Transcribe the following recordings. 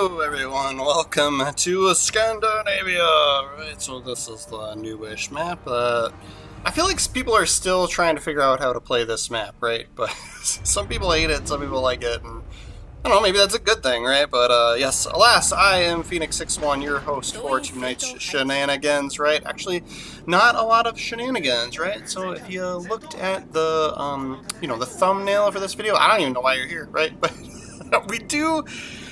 Hello everyone, welcome to Scandinavia! Right, so this is the newish map. I feel like people are still trying to figure out how to play this map, right? But some people hate it, some people like it, and I don't know, maybe that's a good thing, right? But yes, alas, I am Phoenix61, your host for tonight's shenanigans, right? Actually, not a lot of shenanigans, right? So if you looked at the, the thumbnail for this video, I don't even know why you're here, right? But we do.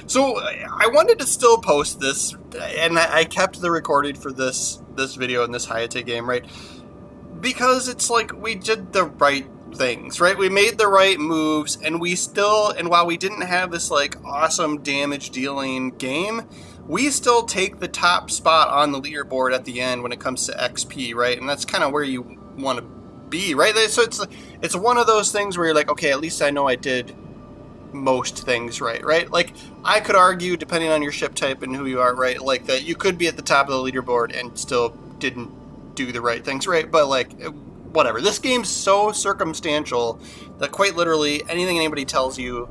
So I wanted to still post this, and I kept the recording for this video in this Hayate game, right? Because it's like we did the right things, right? We made the right moves, and while we didn't have this like awesome damage dealing game, we still take the top spot on the leaderboard at the end when it comes to XP, right? And that's kind of where you want to be, right? So it's one of those things where you're like, okay, at least I know I did most things right? Like, I could argue, depending on your ship type and who you are, right, like that you could be at the top of the leaderboard and still didn't do the right things, right? But like, whatever. This game's so circumstantial that quite literally anything anybody tells you,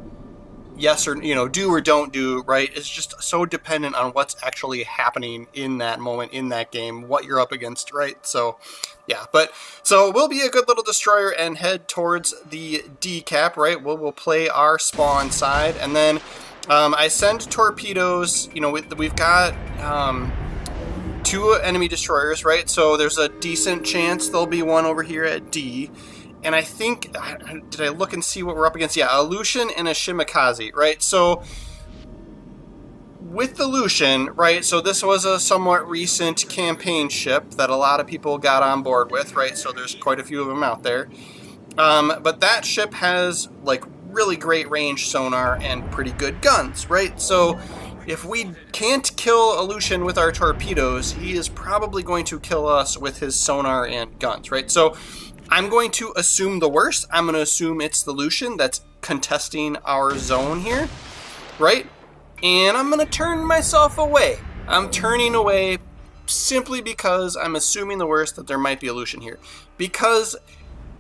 yes or do or don't do, right, is just so dependent on what's actually happening in that moment in that game, what you're up against, right? So yeah, so we'll be a good little destroyer and head towards the D cap, right? We'll play our spawn side, and then I send torpedoes. We've got 2 enemy destroyers, right? So there's a decent chance there'll be one over here at D. And I think, did I look and see what we're up against? Yeah, a Lucian and a Shimakaze, right? So with the Lucian, right, so this was a somewhat recent campaign ship that a lot of people got on board with, right? So there's quite a few of them out there. But that ship has like really great range sonar and pretty good guns, right? So if we can't kill a Lucian with our torpedoes, he is probably going to kill us with his sonar and guns, right? So I'm going to assume the worst. I'm going to assume it's the Lucian that's contesting our zone here, right? And I'm going to turn myself away. I'm turning away simply because I'm assuming the worst, that there might be a Lucian here. Because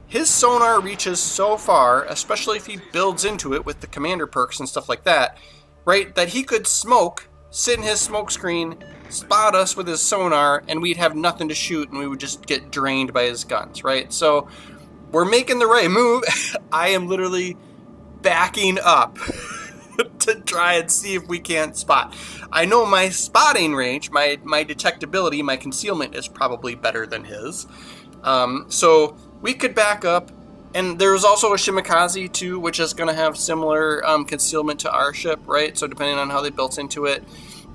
his sonar reaches so far, especially if he builds into it with the commander perks and stuff like that, right, that he could sit in his smoke screen, spot us with his sonar, and we'd have nothing to shoot, and we would just get drained by his guns, right? So we're making the right move. I am literally backing up to try and see if we can't spot. I know my spotting range, my detectability, my concealment is probably better than his. So we could back up. And there's also a Shimakaze too, which is going to have similar concealment to our ship, right? So depending on how they built into it.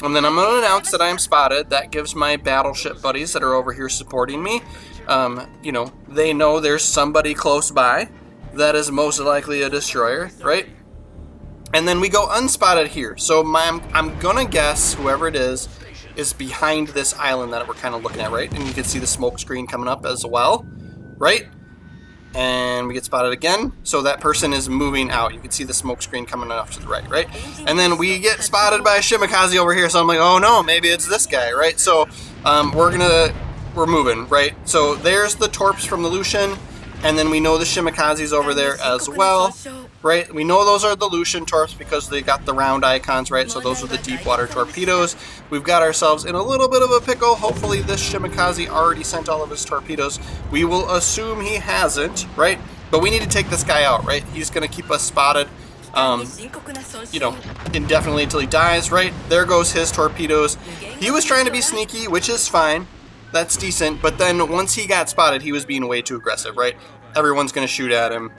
And then I'm going to announce that I'm spotted. That gives my battleship buddies that are over here supporting me, they know there's somebody close by that is most likely a destroyer, right? And then we go unspotted here. So I'm going to guess whoever it is behind this island that we're kind of looking at, right? And you can see the smoke screen coming up as well, right? And we get spotted again, so that person is moving out. You can see the smoke screen coming off to the right? And then we get spotted by a Shimakaze over here, so I'm like, oh no, maybe it's this guy, right? So we're moving, right? So there's the torps from the Lucian, and then we know the Shimakaze's over there as well, right? We know those are the Lucian torps because they got the round icons, right? So those are the deep water torpedoes. We've got ourselves in a little bit of a pickle. Hopefully this Shimakaze already sent all of his torpedoes. We will assume he hasn't, right? But we need to take this guy out, right? He's going to keep us spotted, indefinitely until he dies, right? There goes his torpedoes. He was trying to be sneaky, which is fine. That's decent. But then once he got spotted, he was being way too aggressive, right? Everyone's going to shoot at him.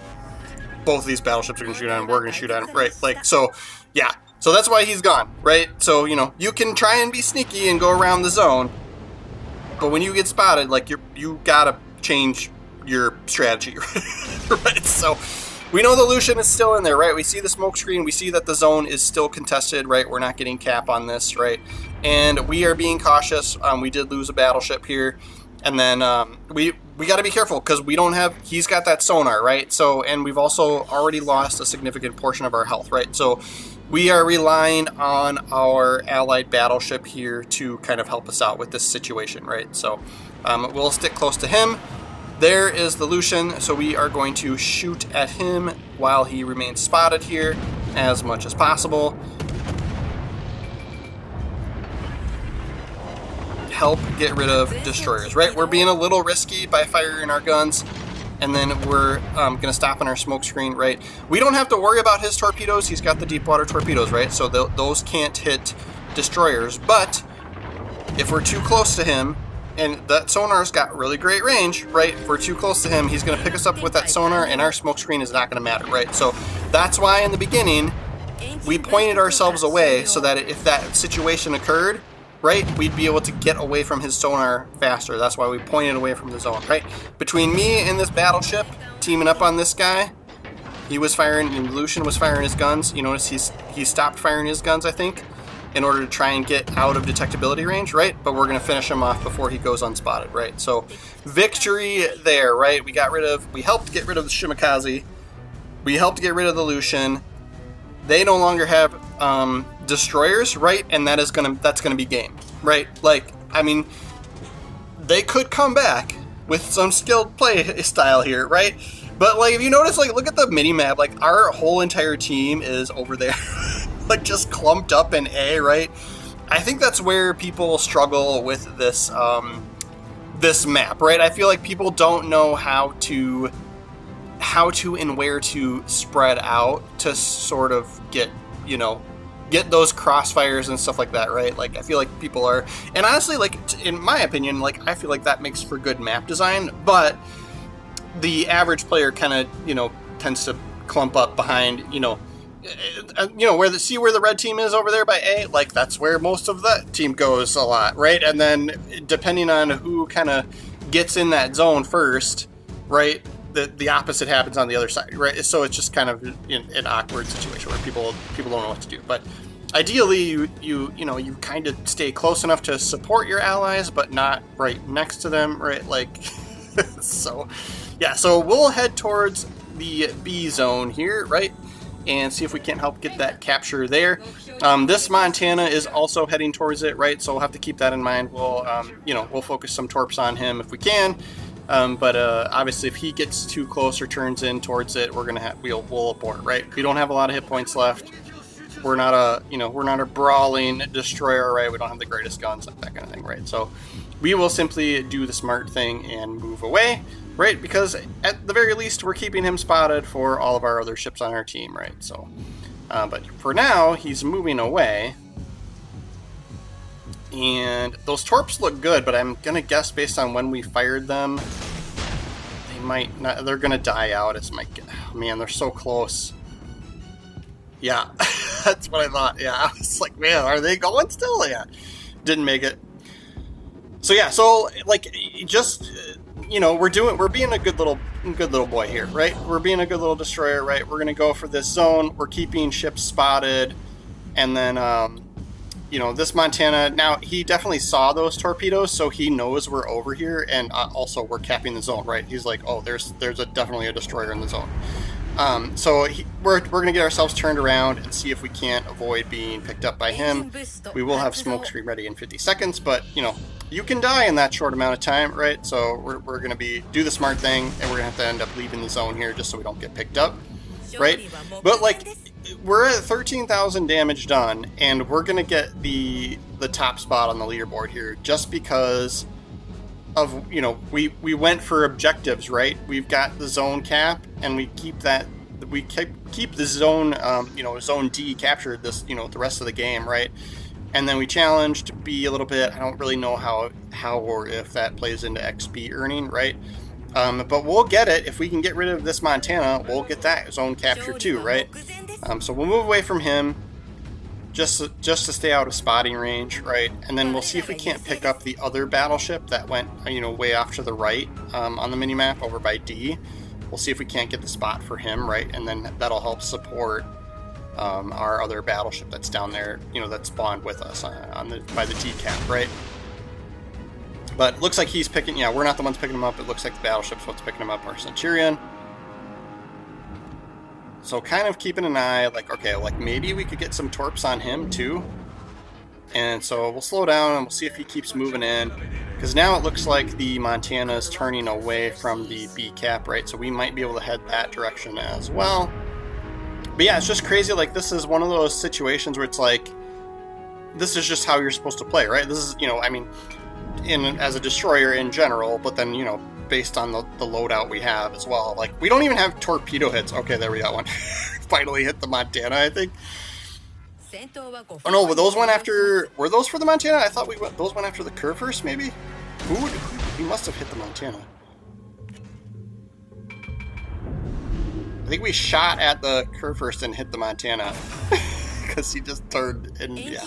Both of these battleships are going to shoot at him. We're going to shoot at him, right? Like, so, yeah. So that's why he's gone, right? So, you can try and be sneaky and go around the zone, but when you get spotted, like, you got to change your strategy, right? So we know the Lucian is still in there, right? We see the smoke screen. We see that the zone is still contested, right? We're not getting cap on this, right? And we are being cautious. We did lose a battleship here. And then we got to be careful because he's got that sonar, right? So, and we've also already lost a significant portion of our health, right? So we are relying on our allied battleship here to kind of help us out with this situation, right? So we'll stick close to him. There is the Lucian, so we are going to shoot at him while he remains spotted here as much as possible. help get rid of destroyers, right? We're being a little risky by firing our guns, and then we're going to stop on our smoke screen, right? We don't have to worry about his torpedoes. He's got the deep water torpedoes, right? So those can't hit destroyers. But if we're too close to him, and that sonar's got really great range, right? If we're too close to him, he's going to pick us up with that sonar, and our smoke screen is not going to matter, right? So that's why in the beginning, we pointed ourselves away so that if that situation occurred, right, we'd be able to get away from his sonar faster. That's why we pointed away from the zone, right? Between me and this battleship, teaming up on this guy, he was firing, and Lucian was firing his guns. You notice he stopped firing his guns, I think, in order to try and get out of detectability range, right? But we're going to finish him off before he goes unspotted, right? So victory there, right? We helped get rid of the Shimakaze. We helped get rid of the Lucian. They no longer have destroyers, right? And that's gonna be game, right? Like, I mean, they could come back with some skilled play style here, right? But like, if you notice, like, look at the mini map. Like, our whole entire team is over there, like, just clumped up in A, right? I think that's where people struggle with this this map, right? I feel like people don't know how to and where to spread out to sort of get those crossfires and stuff like that, right? Like, I feel like people are, and honestly, like, in my opinion, like, I feel like that makes for good map design, but the average player kind of, tends to clump up behind, where the red team is over there by A, like, that's where most of that team goes a lot, right? And then depending on who kind of gets in that zone first, right, the opposite happens on the other side, right? So it's just kind of an awkward situation where people don't know what to do. But ideally, you kind of stay close enough to support your allies, but not right next to them, right? Like, so yeah. So we'll head towards the B zone here, right? And see if we can't help get that capture there. This Montana is also heading towards it, right? So we'll have to keep that in mind. We'll focus some torps on him if we can. But obviously, if he gets too close or turns in towards it, we'll abort, right? We don't have a lot of hit points left. We're not a brawling destroyer, right? We don't have the greatest guns, like that kind of thing, right? So we will simply do the smart thing and move away, right? Because at the very least, we're keeping him spotted for all of our other ships on our team, right? So, but for now, he's moving away. And those torps look good, but I'm gonna guess based on when we fired them, they might not. They're gonna die out. Man, they're so close. Yeah, that's what I thought. Yeah, I was like, man, are they going still? Yeah, didn't make it. So yeah, like, just we're being a good little boy here, right? We're being a good little destroyer, right? We're gonna go for this zone. We're keeping ships spotted, and then this Montana, now he definitely saw those torpedoes, so he knows we're over here, and also we're capping the zone, right? He's like, oh, there's definitely a destroyer in the zone. So we're going to get ourselves turned around and see if we can't avoid being picked up by him. We will have smoke screen ready in 50 seconds, but, you can die in that short amount of time, right? So we're going to do the smart thing, and we're going to have to end up leaving the zone here just so we don't get picked up, right? But, like, we're at 13,000 damage done, and we're going to get the top spot on the leaderboard here just because of, we went for objectives, right? We've got the zone cap, and we keep the zone, zone D captured this, the rest of the game, right? And then we challenged B a little bit. I don't really know how or if that plays into XP earning, right? But we'll get it. If we can get rid of this Montana, we'll get that zone capture too, right? So we'll move away from him just to stay out of spotting range, right? And then we'll see if we can't pick up the other battleship that went, way off to the right on the minimap over by D. We'll see if we can't get the spot for him, right? And then that'll help support our other battleship that's down there, that spawned with us by the D cap, right? But it looks like he's picking, we're not the ones picking him up. It looks like the battleship's what's picking him up, our Centurion. So kind of keeping an eye, like, okay, like maybe we could get some torps on him too. And so we'll slow down and we'll see if he keeps moving in. Because now it looks like the Montana is turning away from the B cap, right? So we might be able to head that direction as well. But yeah, it's just crazy. Like, this is one of those situations where it's like, this is just how you're supposed to play, right? This is, as a destroyer in general, but then, you know, based on the loadout we have as well. Like, we don't even have torpedo hits. Okay, there we got one. Finally hit the Montana, I think. Oh no, were those for the Montana? I thought those went after the Kurfürst, maybe? He must have hit the Montana. I think we shot at the Kurfürst and hit the Montana. Because he just turned, and yeah.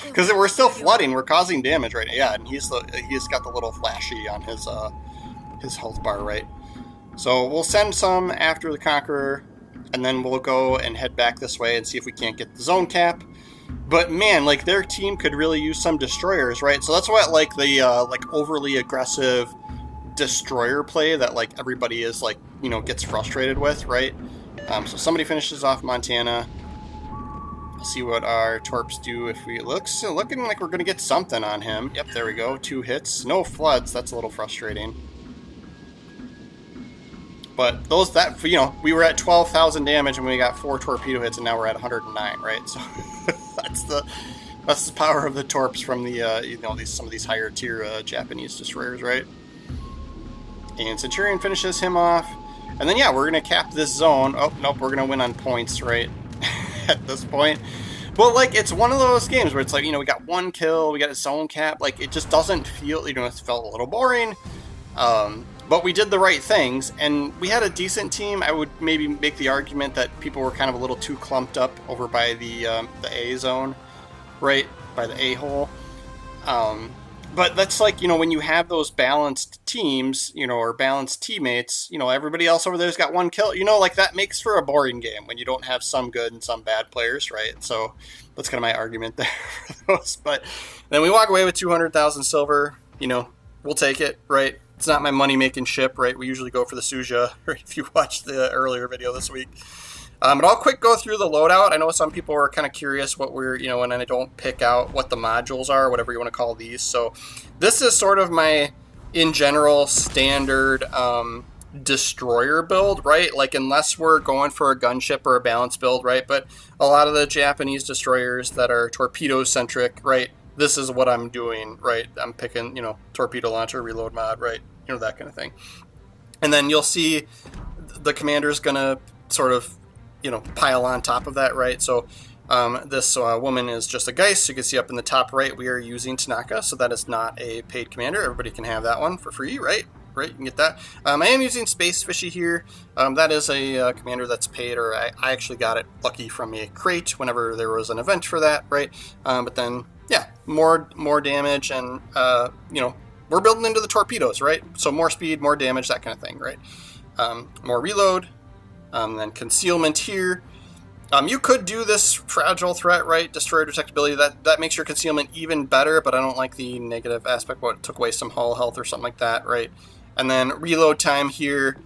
Because we're still flooding, we're causing damage right now. Yeah, and he's got the little flashy on his health bar, right? So we'll send some after the Conqueror, and then we'll go and head back this way and see if we can't get the zone cap. But man, like, their team could really use some destroyers, right? So that's what, like, the like overly aggressive destroyer play that, like, everybody is, like, you know, gets frustrated with, right? So somebody finishes off Montana. We'll see what our torps do. If we looking like we're gonna get something on him. Yep, there we go. 2 hits, no floods. That's a little frustrating. But you know, we were at 12,000 damage and we got 4 torpedo hits, and now we're at 109, right? So that's the power of the torps from the you know, some of these higher tier Japanese destroyers, right? And Centurion finishes him off, and then yeah, we're gonna cap this zone. Oh nope, we're gonna win on points, right? At this point. Well, like, it's one of those games where it's like, you know, we got 1 kill, we got a zone cap, like, it just doesn't feel, you know, it felt a little boring. But we did the right things, and we had a decent team. I would maybe make the argument that people were kind of a little too clumped up over by the A zone, right? By the A hole. But that's like, you know, when you have those balanced teams, you know, or balanced teammates, you know, everybody else over there's got 1 kill, you know, like, that makes for a boring game when you don't have some good and some bad players, right? So that's kind of my argument there for those. But then we walk away with 200,000 silver, you know, we'll take it, right? It's not my money-making ship, right? We usually go for the Suja, right? If you watched the earlier video this week. But I'll quick go through the loadout. I know some people are kind of curious what we're, you know, and I don't pick out what the modules are, whatever you want to call these. So this is sort of my, in general, standard destroyer build, right? Like, unless we're going for a gunship or a balance build, right? But a lot of the Japanese destroyers that are torpedo-centric, right? This is what I'm doing, right? I'm picking, you know, torpedo launcher, reload mod, right? You know, that kind of thing. And then you'll see the commander's going to sort of, you know, pile on top of that, right? So this woman is just a Geist. You can see up in the top right, we are using Tanaka, so that is not a paid commander. Everybody can have that one for free, right? Right, you can get that. I am using Space Fishy here. That is a commander that's paid, or I actually got it lucky from a crate whenever there was an event for that, right? But then, yeah, more damage, and, you know, we're building into the torpedoes, right? So more speed, more damage, that kind of thing, right? More reload. Then concealment here. You could do this fragile threat, right? Destroyer detectability. That makes your concealment even better, but I don't like the negative aspect. What took away some hull health or something like that, right? And then reload time here.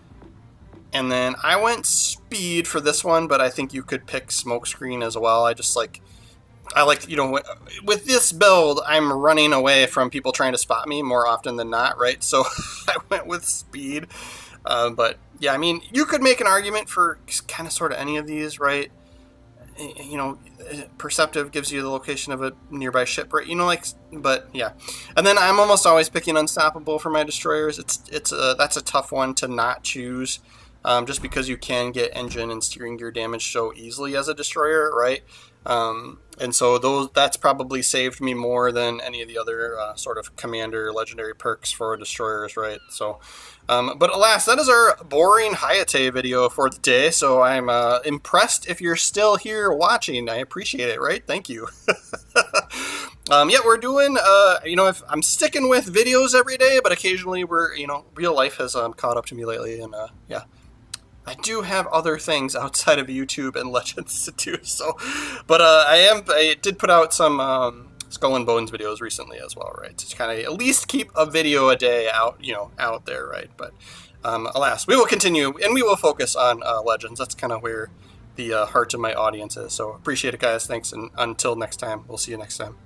And then I went speed for this one, but I think you could pick smokescreen as well. I like, you know, with this build, I'm running away from people trying to spot me more often than not, right? So I went with speed. But yeah, I mean, you could make an argument for kind of sort of any of these, right? You know, Perceptive gives you the location of a nearby ship, right? You know, like, but yeah. And then I'm almost always picking Unstoppable for my destroyers. That's a tough one to not choose, just because you can get engine and steering gear damage so easily as a destroyer, right? And so that's probably saved me more than any of the other sort of commander legendary perks for destroyers, right? So, but alas, that is our boring Hayate video for the day. So I'm impressed if you're still here watching. I appreciate it, right? Thank you. Yeah, we're doing, you know, if I'm sticking with videos every day, but occasionally real life has caught up to me lately, and yeah. I do have other things outside of YouTube and Legends to do, so, but I did put out some Skull and Bones videos recently as well, right? To kind of at least keep a video a day out there, right? But alas, we will continue and we will focus on Legends. That's kind of where the heart of my audience is. So appreciate it, guys. Thanks, and until next time, we'll see you next time.